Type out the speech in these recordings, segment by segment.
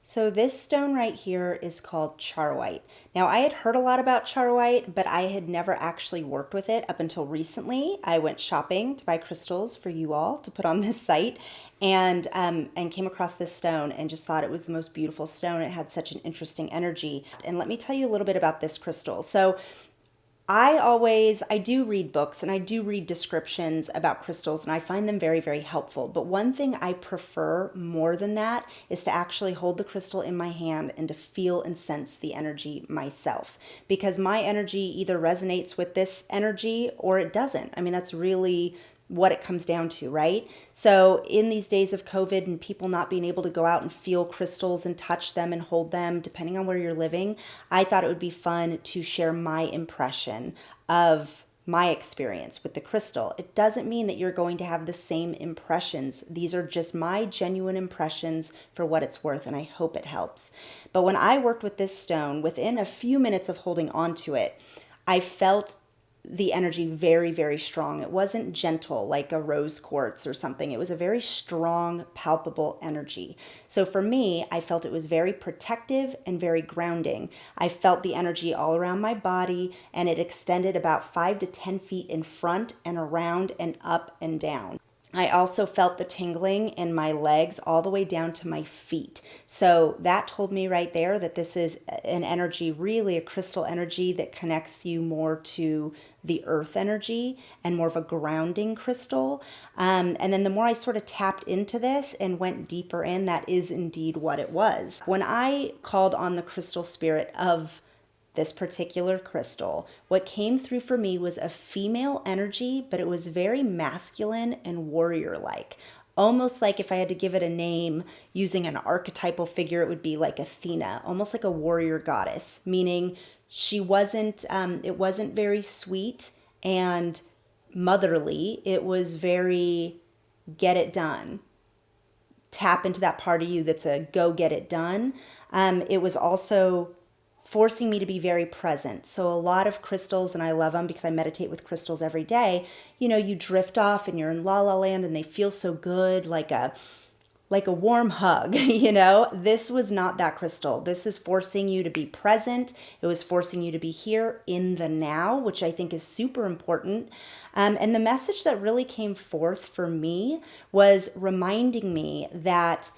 So this stone right here is called Charoite. Now I had heard a lot about Charoite, but I had never actually worked with it up until recently. I went shopping to buy crystals for you all to put on this site, and came across this stone and just thought it was the most beautiful stone. It had such an interesting energy. And let me tell you a little bit about this crystal. So I do read books and I do read descriptions about crystals and I find them very, very helpful. But one thing I prefer more than that is to actually hold the crystal in my hand and to feel and sense the energy myself. Because my energy either resonates with this energy or it doesn't. I mean, that's really what it comes down to, right? So, in these days of COVID and people not being able to go out and feel crystals and touch them and hold them, depending on where you're living, I thought it would be fun to share my impression of my experience with the crystal. It doesn't mean that you're going to have the same impressions. These are just my genuine impressions for what it's worth, and I hope it helps. But when I worked with this stone, within a few minutes of holding on to it, I felt the energy very, very strong. It wasn't gentle like a rose quartz or something. It was a very strong, palpable energy. So for me, I felt it was very protective and very grounding. I felt the energy all around my body, and it extended about 5 to 10 feet in front and around and up and down. I also felt the tingling in my legs all the way down to my feet. So that told me right there that this is an energy, really a crystal energy that connects you more to the earth energy and more of a grounding crystal. And then the more I sort of tapped into this and went deeper in, that is indeed what it was. When I called on the crystal spirit of this particular crystal, what came through for me was a female energy, but it was very masculine and warrior like. Almost like if I had to give it a name using an archetypal figure, it would be like Athena, almost like a warrior goddess, meaning it wasn't very sweet and motherly. It was very get it done. Tap into that part of you that's a go get it done. It was also forcing me to be very present. So a lot of crystals, and I love them because I meditate with crystals every day, you drift off and you're in la la land and they feel so good, like a warm hug, This was not that crystal. This is forcing you to be present. It was forcing you to be here in the now, which I think is super important. And the message that really came forth for me was reminding me that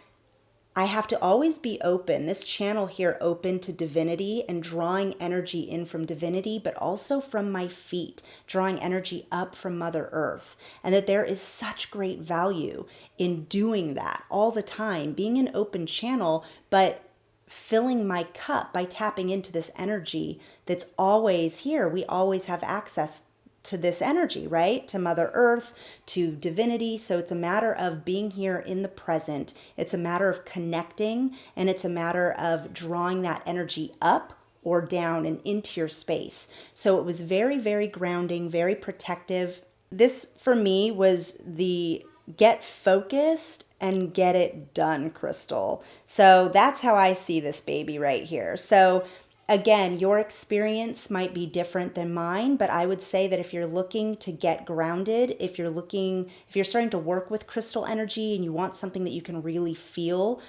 I have to always be open, this channel here open to divinity and drawing energy in from divinity, but also from my feet, drawing energy up from Mother Earth. And that there is such great value in doing that all the time, being an open channel, but filling my cup by tapping into this energy that's always here. We always have access to this energy, right? To Mother Earth, to divinity. So it's a matter of being here in the present. It's a matter of connecting, and it's a matter of drawing that energy up or down and into your space. So it was very, very grounding, very protective. This for me was the get focused and get it done crystal. So that's how I see this baby right here. So again, your experience might be different than mine, but I would say that if you're looking to get grounded, if you're starting to work with crystal energy and you want something that you can really feel,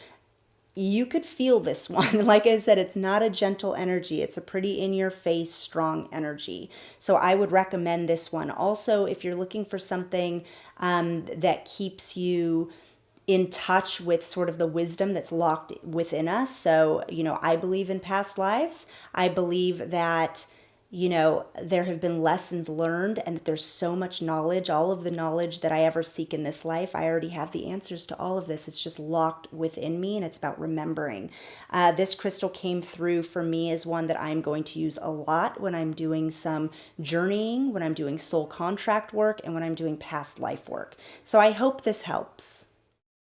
you could feel this one. Like I said, it's not a gentle energy. It's a pretty in your face, strong energy. So I would recommend this one. Also, if you're looking for something that keeps you in touch with sort of the wisdom that's locked within us. So, I believe in past lives. I believe that, there have been lessons learned and that there's so much knowledge, all of the knowledge that I ever seek in this life. I already have the answers to all of this. It's just locked within me and it's about remembering. This crystal came through for me as one that I'm going to use a lot when I'm doing some journeying, when I'm doing soul contract work, and when I'm doing past life work. So I hope this helps.